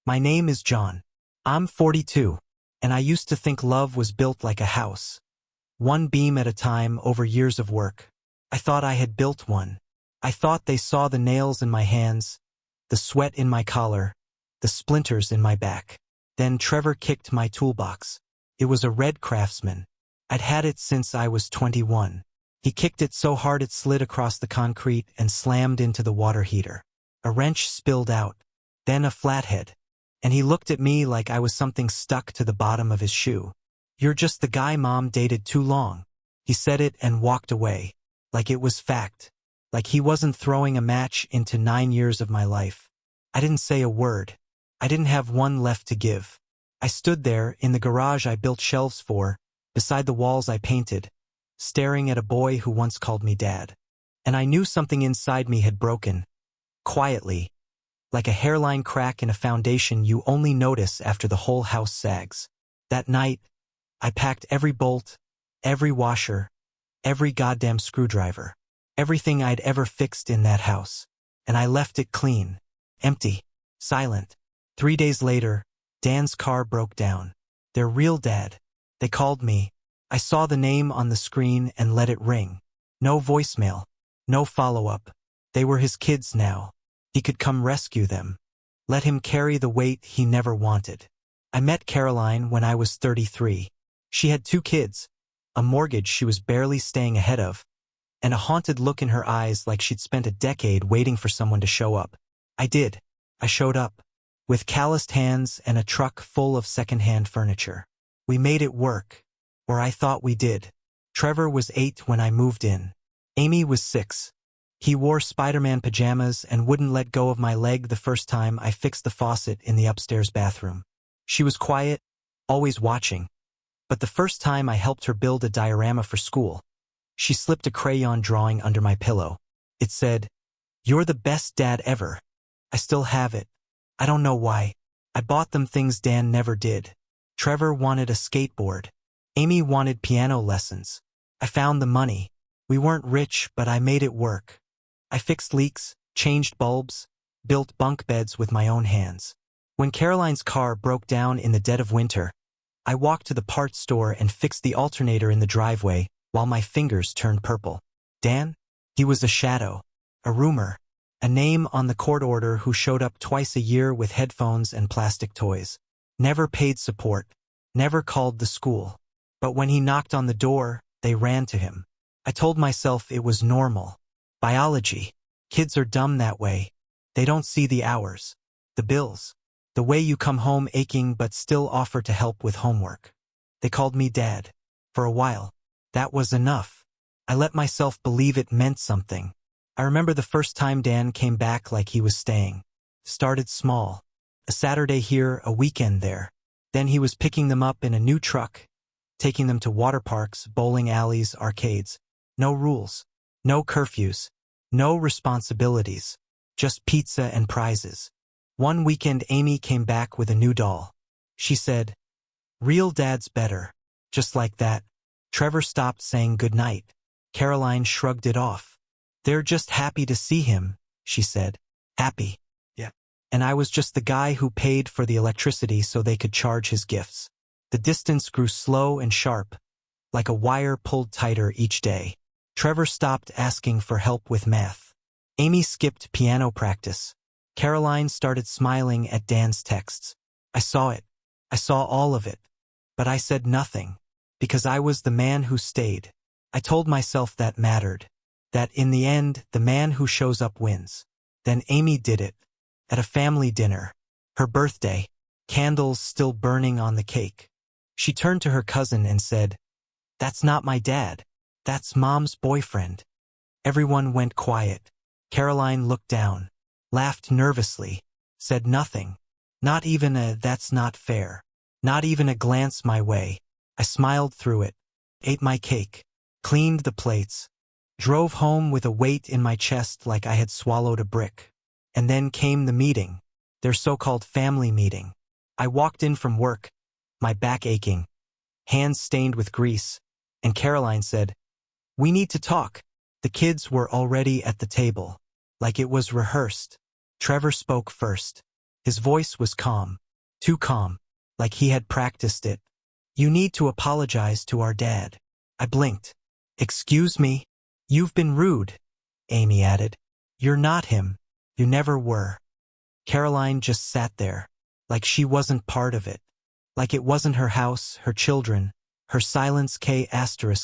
My name is John. I'm 42, and I used to think love was built like a house. One beam at a time over years of work. I thought I had built one. I thought they saw the nails in my hands, the sweat in my collar, the splinters in my back. Then Trevor kicked my toolbox. It was a red Craftsman. I'd had it since I was 21. He kicked it so hard it slid across the concrete and slammed into the water heater. A wrench spilled out, then a flathead. And he looked at me like I was something stuck to the bottom of his shoe. "You're just the guy Mom dated too long." He said it and walked away, like it was fact, like he wasn't throwing a match into 9 years of my life. I didn't say a word. I didn't have one left to give. I stood there, in the garage I built shelves for, beside the walls I painted, staring at a boy who once called me Dad. And I knew something inside me had broken, quietly, like a hairline crack in a foundation you only notice after the whole house sags. That night, I packed every bolt, every washer, every goddamn screwdriver, everything I'd ever fixed in that house, and I left it clean, empty, silent. 3 days later, Dan's car broke down. Their real dad. They called me. I saw the name on the screen and let it ring. No voicemail, no follow-up. They were his kids now. He could come rescue them. Let him carry the weight he never wanted. I met Caroline when I was 33. She had 2 kids, a mortgage she was barely staying ahead of, and a haunted look in her eyes like she'd spent a decade waiting for someone to show up. I did. I showed up, with calloused hands and a truck full of secondhand furniture. We made it work, or I thought we did. Trevor was 8 when I moved in. Amy was 6. He wore Spider-Man pajamas and wouldn't let go of my leg the first time I fixed the faucet in the upstairs bathroom. She was quiet, always watching. But the first time I helped her build a diorama for school, she slipped a crayon drawing under my pillow. It said, "You're the best dad ever." I still have it. I don't know why. I bought them things Dan never did. Trevor wanted a skateboard. Amy wanted piano lessons. I found the money. We weren't rich, but I made it work. I fixed leaks, changed bulbs, built bunk beds with my own hands. When Caroline's car broke down in the dead of winter, I walked to the parts store and fixed the alternator in the driveway while my fingers turned purple. Dan? He was a shadow, a rumor, a name on the court order who showed up twice a year with headphones and plastic toys. Never paid support, never called the school. But when he knocked on the door, they ran to him. I told myself it was normal. Biology. Kids are dumb that way. They don't see the hours, the bills, the way you come home aching but still offer to help with homework. They called me Dad. For a while, that was enough. I let myself believe it meant something. I remember the first time Dan came back like he was staying. Started small. A Saturday here, a weekend there. Then he was picking them up in a new truck, taking them to water parks, bowling alleys, arcades. No rules, no curfews, no responsibilities, just pizza and prizes. One weekend Amy came back with a new doll. She said, "Real dad's better." Just like that, Trevor stopped saying goodnight. Caroline shrugged it off. "They're just happy to see him," she said. Happy. Yeah. And I was just the guy who paid for the electricity so they could charge his gifts. The distance grew slow and sharp, like a wire pulled tighter each day. Trevor stopped asking for help with math. Amy skipped piano practice. Caroline started smiling at Dan's texts. I saw it. I saw all of it. But I said nothing, because I was the man who stayed. I told myself that mattered. That in the end, the man who shows up wins. Then Amy did it. At a family dinner. Her birthday. Candles still burning on the cake. She turned to her cousin and said, "That's not my dad. That's Mom's boyfriend." Everyone went quiet. Caroline looked down, laughed nervously, said nothing. Not even a "that's not fair." Not even a glance my way. I smiled through it, ate my cake, cleaned the plates, drove home with a weight in my chest like I had swallowed a brick. And then came the meeting, their so-called family meeting. I walked in from work, my back aching, hands stained with grease, and Caroline said, "We need to talk." The kids were already at the table, like it was rehearsed. Trevor spoke first. His voice was calm. Too calm. Like he had practiced it. You need to apologize to our dad. I blinked. Excuse me? You've been rude, Amy added. You're not him. You never were. Caroline just sat there. Like she wasn't part of it. Like it wasn't her house, her children, her silence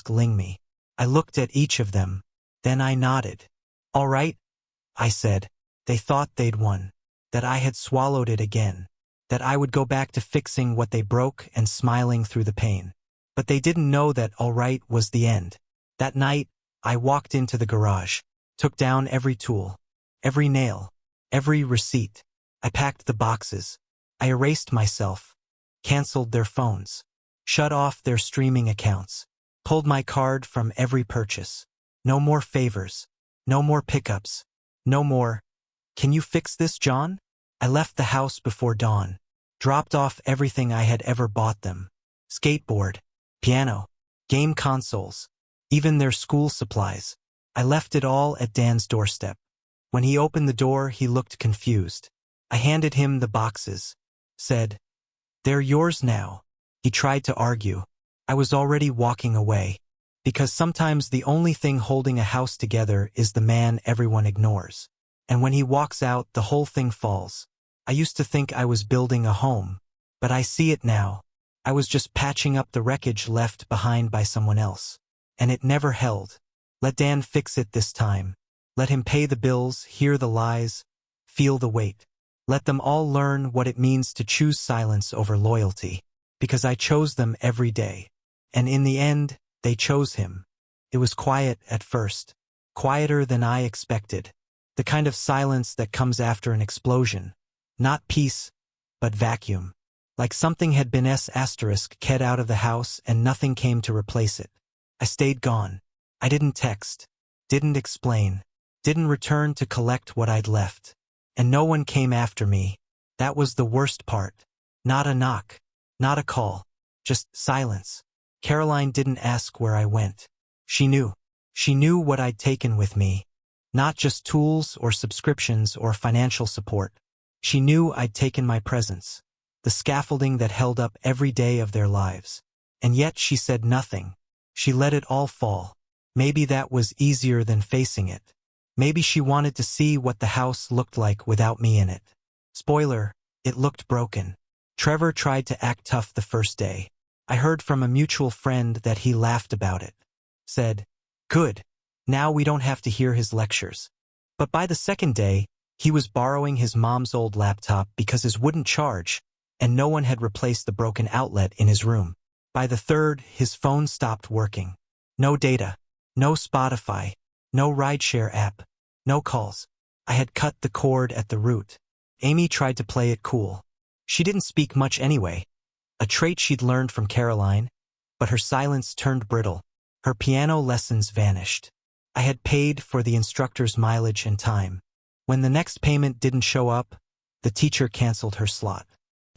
*ling me. I looked at each of them. Then I nodded. All right, I said. They thought they'd won. That I had swallowed it again. That I would go back to fixing what they broke and smiling through the pain. But they didn't know that all right was the end. That night, I walked into the garage, took down every tool, every nail, every receipt. I packed the boxes. I erased myself, canceled their phones, shut off their streaming accounts, pulled my card from every purchase. No more favors, no more pickups, no more, "Can you fix this, John?" I left the house before dawn, dropped off everything I had ever bought them. Skateboard, piano, game consoles, even their school supplies. I left it all at Dan's doorstep. When he opened the door, he looked confused. I handed him the boxes, said, "They're yours now." He tried to argue. I was already walking away. Because sometimes the only thing holding a house together is the man everyone ignores. And when he walks out, the whole thing falls. I used to think I was building a home. But I see it now. I was just patching up the wreckage left behind by someone else. And it never held. Let Dan fix it this time. Let him pay the bills, hear the lies, feel the weight. Let them all learn what it means to choose silence over loyalty. Because I chose them every day. And in the end, they chose him. It was quiet at first. Quieter than I expected. The kind of silence that comes after an explosion. Not peace, but vacuum. Like something had been *ked out of the house and nothing came to replace it. I stayed gone. I didn't text. Didn't explain. Didn't return to collect what I'd left. And no one came after me. That was the worst part. Not a knock. Not a call. Just silence. Caroline didn't ask where I went. She knew. She knew what I'd taken with me. Not just tools or subscriptions or financial support. She knew I'd taken my presence. The scaffolding that held up every day of their lives. And yet she said nothing. She let it all fall. Maybe that was easier than facing it. Maybe she wanted to see what the house looked like without me in it. Spoiler, it looked broken. Trevor tried to act tough the first day. I heard from a mutual friend that he laughed about it. Said, "Good. Now we don't have to hear his lectures." But by the second day, he was borrowing his mom's old laptop because his wouldn't charge, and no one had replaced the broken outlet in his room. By the third, his phone stopped working. No data. No Spotify. No rideshare app. No calls. I had cut the cord at the root. Amy tried to play it cool. She didn't speak much anyway. A trait she'd learned from Caroline, but her silence turned brittle. Her piano lessons vanished. I had paid for the instructor's mileage and time. When the next payment didn't show up, the teacher canceled her slot.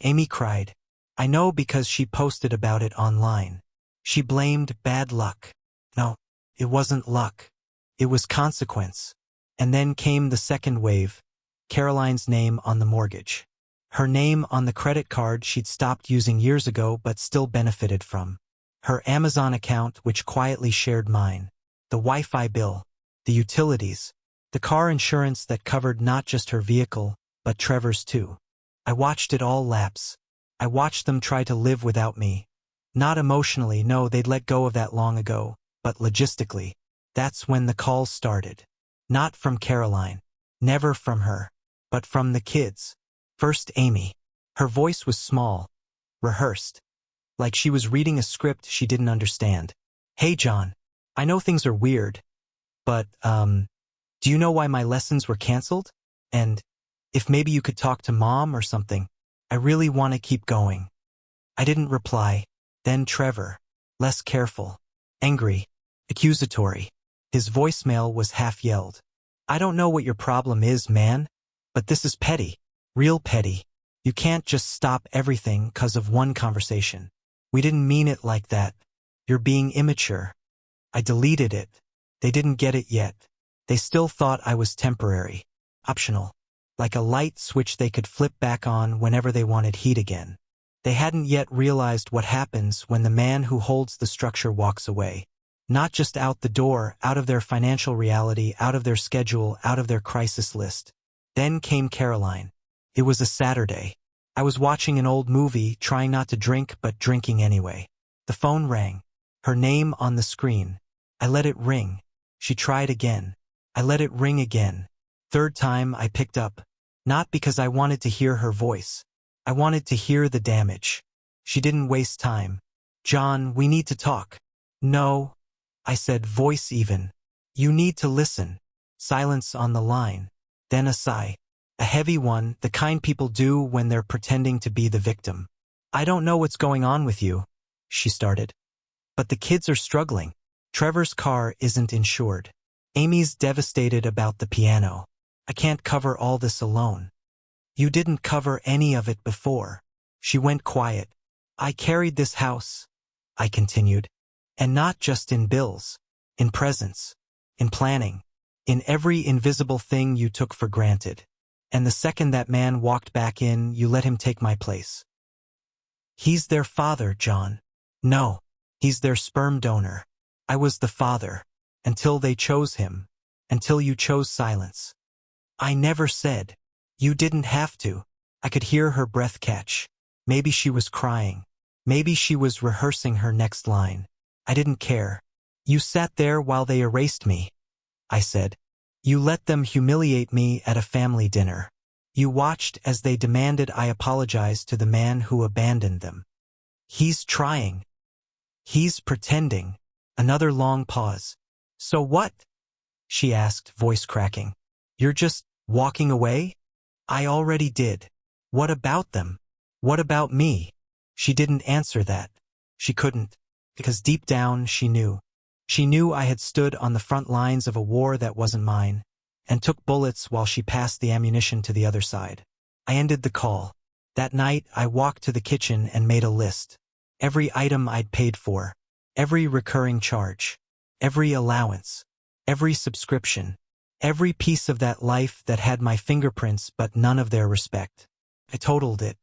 Amy cried. I know because she posted about it online. She blamed bad luck. No, it wasn't luck. It was consequence. And then came the second wave, Caroline's name on the mortgage. Her name on the credit card she'd stopped using years ago but still benefited from. Her Amazon account which quietly shared mine. The Wi-Fi bill. The utilities. The car insurance that covered not just her vehicle, but Trevor's too. I watched it all lapse. I watched them try to live without me. Not emotionally, no, they'd let go of that long ago, but logistically. That's when the calls started. Not from Caroline. Never from her. But from the kids. First Amy. Her voice was small. Rehearsed. Like she was reading a script she didn't understand. "Hey John. I know things are weird. But, do you know why my lessons were canceled? And if maybe you could talk to Mom or something. I really want to keep going." I didn't reply. Then Trevor. Less careful. Angry. Accusatory. His voicemail was half-yelled. "I don't know what your problem is, man. But this is petty. Real petty. You can't just stop everything 'cause of one conversation. We didn't mean it like that. You're being immature." I deleted it. They didn't get it yet. They still thought I was temporary. Optional. like a light switch they could flip back on whenever they wanted heat again. They hadn't yet realized what happens when the man who holds the structure walks away. Not just out the door, out of their financial reality, out of their schedule, out of their crisis list. Then came Caroline. It was a Saturday. I was watching an old movie, trying not to drink but drinking anyway. The phone rang. Her name on the screen. I let it ring. She tried again. I let it ring again. Third time I picked up. Not because I wanted to hear her voice. I wanted to hear the damage. She didn't waste time. "John, we need to talk." "No," I said, voice even. "You need to listen." Silence on the line. Then a sigh. A heavy one, the kind people do when they're pretending to be the victim. "I don't know what's going on with you," she started. "But the kids are struggling. Trevor's car isn't insured. Amy's devastated about the piano. I can't cover all this alone." "You didn't cover any of it before." She went quiet. "I carried this house," I continued. "And not just in bills. In presence. In planning. In every invisible thing you took for granted. And the second that man walked back in, you let him take my place." "He's their father, John." "No. He's their sperm donor. I was the father. Until they chose him. Until you chose silence." "I never said." "You didn't have to." I could hear her breath catch. Maybe she was crying. Maybe she was rehearsing her next line. I didn't care. "You sat there while they erased me," I said. "You let them humiliate me at a family dinner. You watched as they demanded I apologize to the man who abandoned them." "He's trying. He's pretending." Another long pause. "So what?" she asked, voice cracking. "You're just walking away?" "I already did." "What about them? What about me?" She didn't answer that. She couldn't, because deep down she knew. She knew I had stood on the front lines of a war that wasn't mine, and took bullets while she passed the ammunition to the other side. I ended the call. That night I walked to the kitchen and made a list. Every item I'd paid for. Every recurring charge. Every allowance. Every subscription. Every piece of that life that had my fingerprints but none of their respect. I totaled it.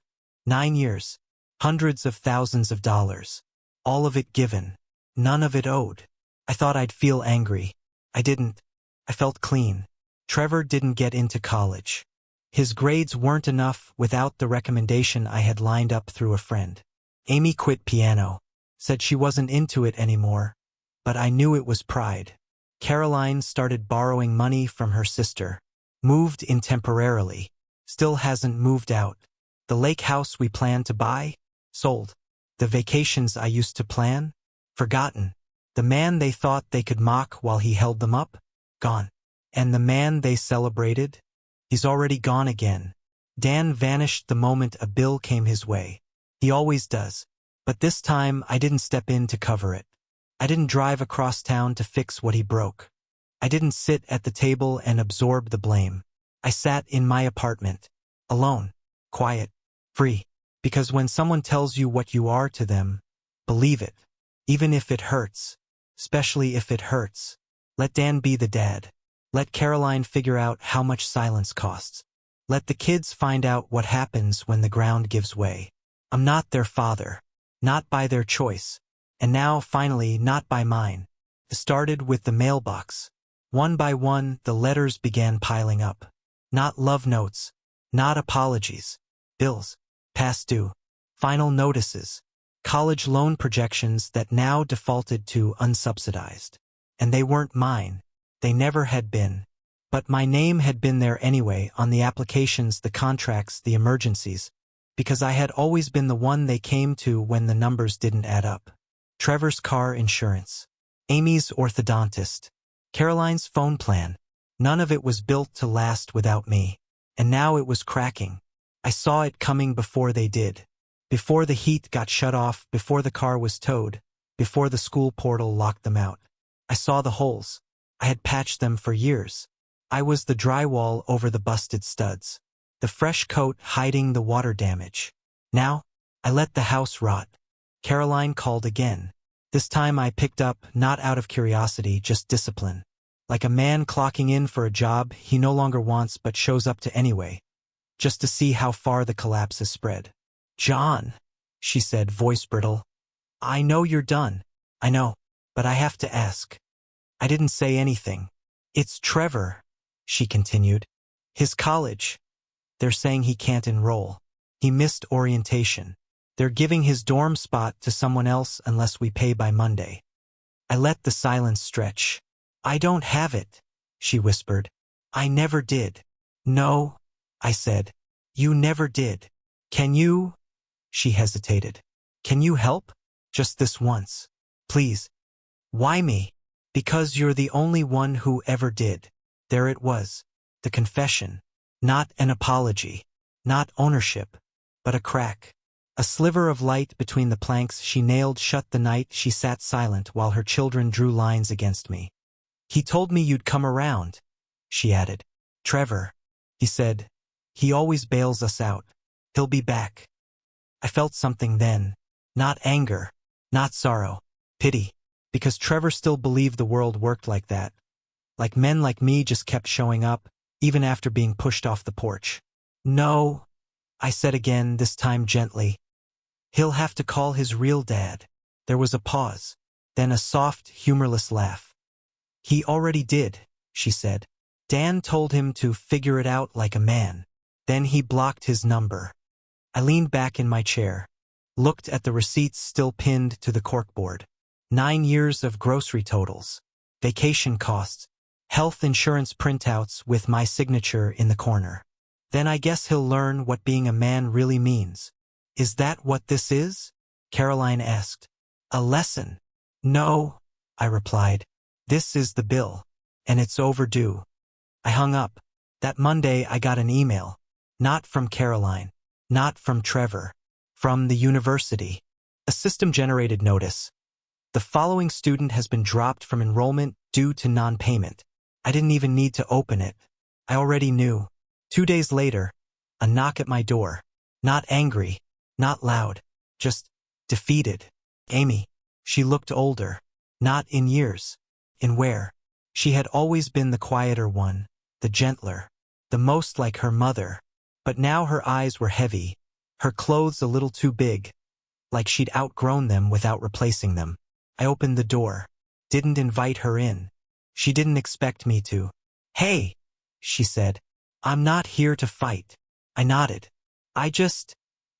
9 years. Hundreds of thousands of dollars. All of it given. None of it owed. I thought I'd feel angry. I didn't. I felt clean. Trevor didn't get into college. His grades weren't enough without the recommendation I had lined up through a friend. Amy quit piano. Said she wasn't into it anymore. But I knew it was pride. Caroline started borrowing money from her sister. Moved in temporarily. Still hasn't moved out. The lake house we planned to buy? Sold. The vacations I used to plan? Forgotten. The man they thought they could mock while he held them up? Gone. And the man they celebrated? He's already gone again. Dan vanished the moment a bill came his way. He always does. But this time I didn't step in to cover it. I didn't drive across town to fix what he broke. I didn't sit at the table and absorb the blame. I sat in my apartment. Alone. Quiet. Free. Because when someone tells you what you are to them, believe it. Even if it hurts. Especially if it hurts. Let Dan be the dad. Let Caroline figure out how much silence costs. Let the kids find out what happens when the ground gives way. I'm not their father. Not by their choice. And now, finally, not by mine. It started with the mailbox. One by one, the letters began piling up. Not love notes. Not apologies. Bills. Past due. Final notices. College loan projections that now defaulted to unsubsidized. And they weren't mine. They never had been. But my name had been there anyway, on the applications, the contracts, the emergencies, because I had always been the one they came to when the numbers didn't add up. Trevor's car insurance. Amy's orthodontist. Caroline's phone plan. None of it was built to last without me. And now it was cracking. I saw it coming before they did. Before the heat got shut off, before the car was towed, before the school portal locked them out. I saw the holes. I had patched them for years. I was the drywall over the busted studs. The fresh coat hiding the water damage. Now, I let the house rot. Caroline called again. This time I picked up, not out of curiosity, just discipline. Like a man clocking in for a job he no longer wants but shows up to anyway. just to see how far the collapse has spread. John, she said, voice brittle. I know you're done. I know, but I have to ask. I didn't say anything. It's Trevor, she continued. His college. They're saying he can't enroll. He missed orientation. They're giving his dorm spot to someone else unless we pay by Monday. I let the silence stretch. I don't have it, she whispered. I never did. No, I said. You never did. Can you? She hesitated. Can you help? Just this once. Please. Why me? Because you're the only one who ever did. There it was. The confession. Not an apology. Not ownership. But a crack. A sliver of light between the planks she nailed shut the night she sat silent while her children drew lines against me. He told me you'd come around, she added. Trevor, he said. He always bails us out. He'll be back. I felt something then. Not anger. Not sorrow. Pity. Because Trevor still believed the world worked like that. Like men like me just kept showing up, even after being pushed off the porch. No, I said again, this time gently. He'll have to call his real dad. There was a pause, then a soft, humorless laugh. He already did, she said. Dan told him to figure it out like a man. Then he blocked his number. I leaned back in my chair, looked at the receipts still pinned to the corkboard. 9 years of grocery totals, vacation costs, health insurance printouts with my signature in the corner. Then I guess he'll learn what being a man really means. Is that what this is? Caroline asked. A lesson? No, I replied. This is the bill, and it's overdue. I hung up. That Monday I got an email. Not from Caroline. Not from Trevor. From the university. A system-generated notice. The following student has been dropped from enrollment due to non-payment. I didn't even need to open it. I already knew. 2 days later, a knock at my door. Not angry, not loud, just defeated. Amy. She looked older. Not in years. In wear. She had always been the quieter one, the gentler, the most like her mother. But now her eyes were heavy, her clothes a little too big, like she'd outgrown them without replacing them. I opened the door. Didn't invite her in. She didn't expect me to. Hey, she said. I'm not here to fight. I nodded.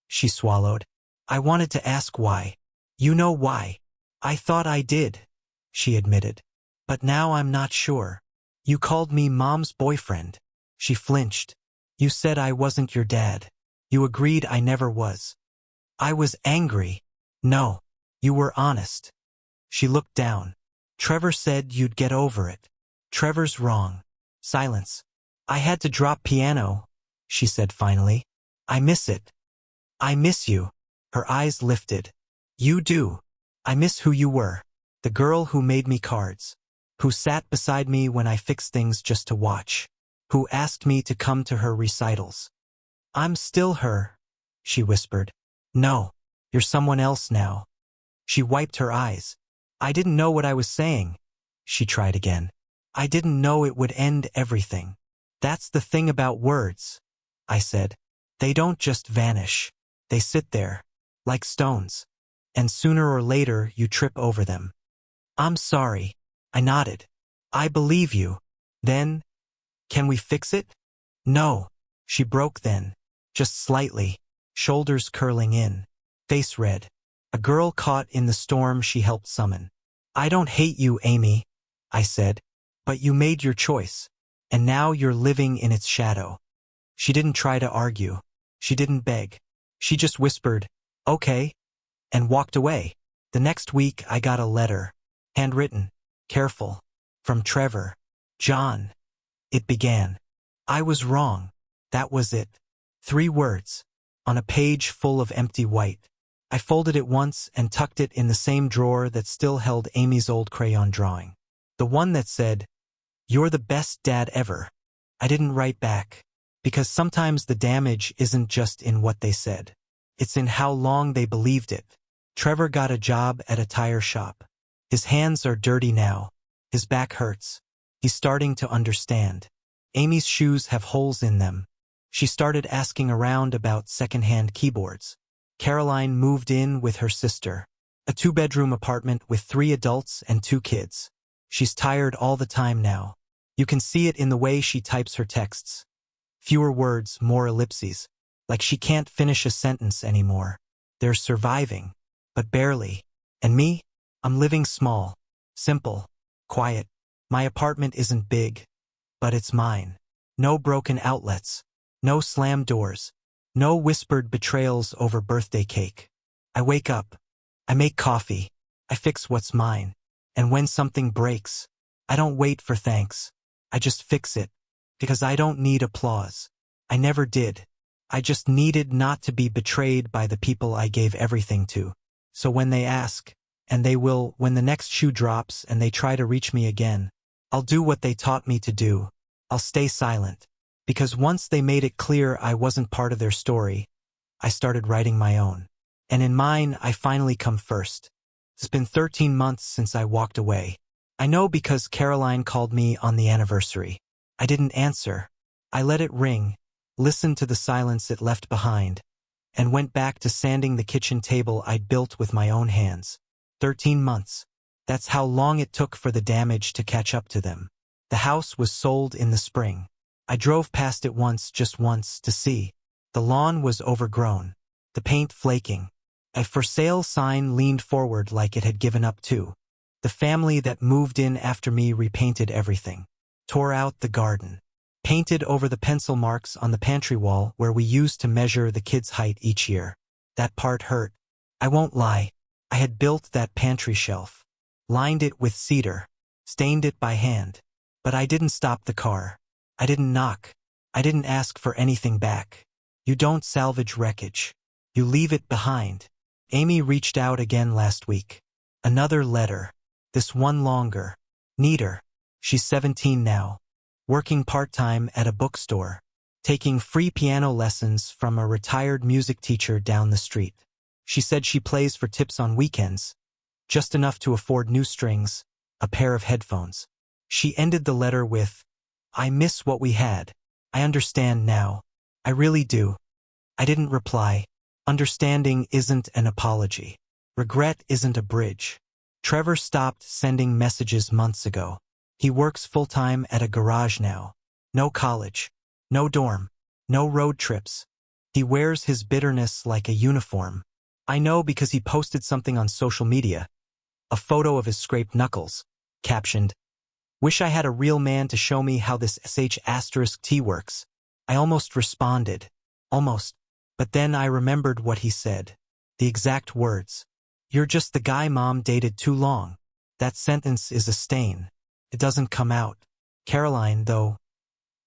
She swallowed. I wanted to ask why. You know why. I thought I did, she admitted. But now I'm not sure. You called me Mom's boyfriend. She flinched. You said I wasn't your dad. You agreed I never was. I was angry. No, you were honest. She looked down. Trevor said you'd get over it. Trevor's wrong. Silence. I had to drop piano, she said finally. I miss it. I miss you. Her eyes lifted. You do. I miss who you were. The girl who made me cards. Who sat beside me when I fixed things just to watch. Who asked me to come to her recitals. I'm still her, she whispered. No, you're someone else now. She wiped her eyes. I didn't know what I was saying. She tried again. I didn't know it would end everything. That's the thing about words, I said. They don't just vanish. They sit there, like stones. And sooner or later you trip over them. I'm sorry, I nodded. I believe you. Then, can we fix it? No, she broke then, just slightly, shoulders curling in, face red. A girl caught in the storm she helped summon. I don't hate you, Amy, I said, but you made your choice, and now you're living in its shadow. She didn't try to argue. She didn't beg. She just whispered, okay, and walked away. The next week I got a letter, handwritten, careful, from Trevor. John. It began. I was wrong. That was it. 3 words, on a page full of empty white. I folded it once and tucked it in the same drawer that still held Amy's old crayon drawing. The one that said, "You're the best dad ever." I didn't write back, because sometimes the damage isn't just in what they said. It's in how long they believed it. Trevor got a job at a tire shop. His hands are dirty now. His back hurts. He's starting to understand. Amy's shoes have holes in them. She started asking around about second-hand keyboards. Caroline moved in with her sister. A 2-bedroom apartment with 3 adults and 2 kids. She's tired all the time now. You can see it in the way she types her texts. Fewer words, more ellipses. Like she can't finish a sentence anymore. They're surviving, but barely. And me? I'm living small, simple, quiet. My apartment isn't big, but it's mine. No broken outlets. No slammed doors. No whispered betrayals over birthday cake. I wake up. I make coffee. I fix what's mine. And when something breaks, I don't wait for thanks. I just fix it. Because I don't need applause. I never did. I just needed not to be betrayed by the people I gave everything to. So when they ask, and they will when the next shoe drops and they try to reach me again, I'll do what they taught me to do. I'll stay silent. Because once they made it clear I wasn't part of their story, I started writing my own. And in mine, I finally come first. It's been 13 months since I walked away. I know because Caroline called me on the anniversary. I didn't answer. I let it ring, listened to the silence it left behind, and went back to sanding the kitchen table I'd built with my own hands. 13 months. That's how long it took for the damage to catch up to them. The house was sold in the spring. I drove past it once, just once, to see. The lawn was overgrown. The paint flaking. A for sale sign leaned forward like it had given up too. The family that moved in after me repainted everything. Tore out the garden. Painted over the pencil marks on the pantry wall where we used to measure the kids' height each year. That part hurt. I won't lie. I had built that pantry shelf. Lined it with cedar. Stained it by hand. But I didn't stop the car. I didn't knock. I didn't ask for anything back. You don't salvage wreckage. You leave it behind. Amy reached out again last week. Another letter. This one longer. Neater. She's 17 now. Working part-time at a bookstore. Taking free piano lessons from a retired music teacher down the street. She said she plays for tips on weekends. Just enough to afford new strings, a pair of headphones. She ended the letter with, I miss what we had. I understand now. I really do. I didn't reply. Understanding isn't an apology. Regret isn't a bridge. Trevor stopped sending messages months ago. He works full-time at a garage now. No college. No dorm. No road trips. He wears his bitterness like a uniform. I know because he posted something on social media. A photo of his scraped knuckles. Captioned, Wish I had a real man to show me how this *T works. I almost responded. Almost. But then I remembered what he said. The exact words. You're just the guy Mom dated too long. That sentence is a stain. It doesn't come out. Caroline, though.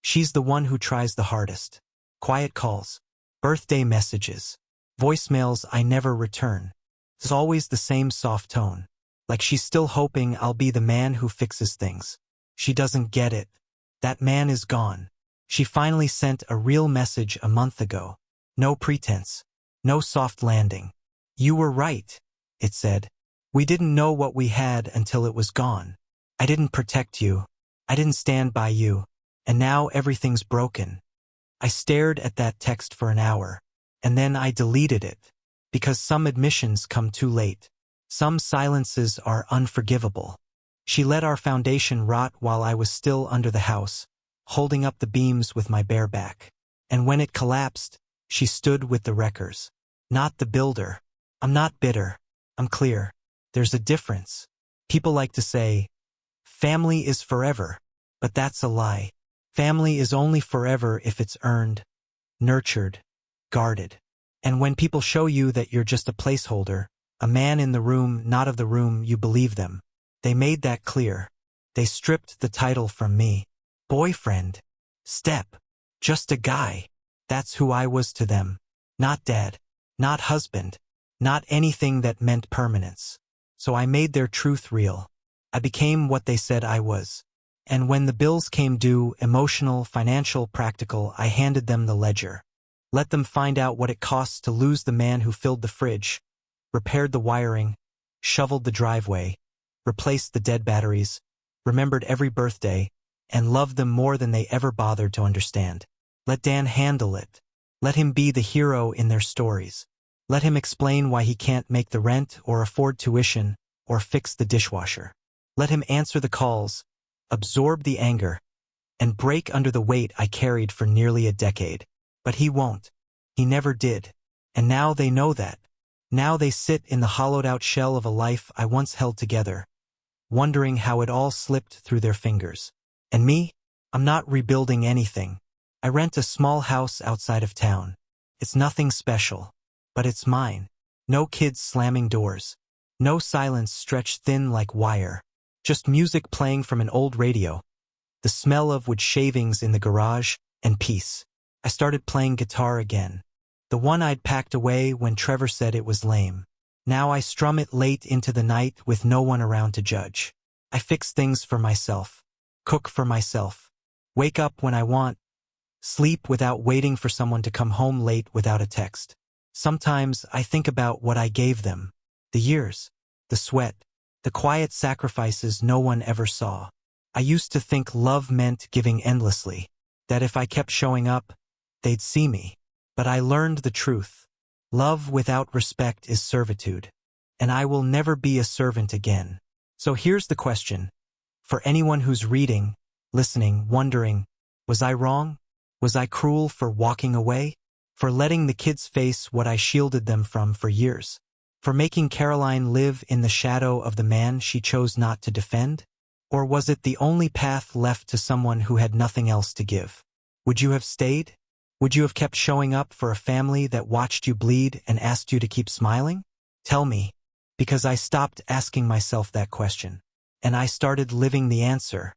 She's the one who tries the hardest. Quiet calls. Birthday messages. Voicemails I never return. It's always the same soft tone. Like she's still hoping I'll be the man who fixes things. She doesn't get it. That man is gone. She finally sent a real message a month ago. No pretense. No soft landing. You were right, it said. We didn't know what we had until it was gone. I didn't protect you. I didn't stand by you. And now everything's broken. I stared at that text for an hour. And then I deleted it. Because some admissions come too late. Some silences are unforgivable. She let our foundation rot while I was still under the house, holding up the beams with my bare back. And when it collapsed, she stood with the wreckers. Not the builder. I'm not bitter. I'm clear. There's a difference. People like to say, family is forever. But that's a lie. Family is only forever if it's earned, nurtured, guarded. And when people show you that you're just a placeholder, a man in the room, not of the room, you believe them. They made that clear. They stripped the title from me. Boyfriend. Step. Just a guy. That's who I was to them. Not dad. Not husband. Not anything that meant permanence. So I made their truth real. I became what they said I was. And when the bills came due, emotional, financial, practical, I handed them the ledger. Let them find out what it costs to lose the man who filled the fridge, repaired the wiring, shoveled the driveway, replaced the dead batteries, remembered every birthday, and loved them more than they ever bothered to understand. Let Dan handle it. Let him be the hero in their stories. Let him explain why he can't make the rent or afford tuition or fix the dishwasher. Let him answer the calls, absorb the anger, and break under the weight I carried for nearly a decade. But he won't. He never did. And now they know that. Now they sit in the hollowed-out shell of a life I once held together, wondering how it all slipped through their fingers. And me? I'm not rebuilding anything. I rent a small house outside of town. It's nothing special, but it's mine. No kids slamming doors. No silence stretched thin like wire. Just music playing from an old radio. The smell of wood shavings in the garage, and peace. I started playing guitar again. The one I'd packed away when Trevor said it was lame. Now I strum it late into the night with no one around to judge. I fix things for myself. Cook for myself. Wake up when I want. Sleep without waiting for someone to come home late without a text. Sometimes I think about what I gave them. The years. The sweat. The quiet sacrifices no one ever saw. I used to think love meant giving endlessly. That if I kept showing up, they'd see me. But I learned the truth. Love without respect is servitude. And I will never be a servant again. So here's the question. For anyone who's reading, listening, wondering, was I wrong? Was I cruel for walking away? For letting the kids face what I shielded them from for years? For making Caroline live in the shadow of the man she chose not to defend? Or was it the only path left to someone who had nothing else to give? Would you have stayed? Would you have kept showing up for a family that watched you bleed and asked you to keep smiling? Tell me, because I stopped asking myself that question. And I started living the answer.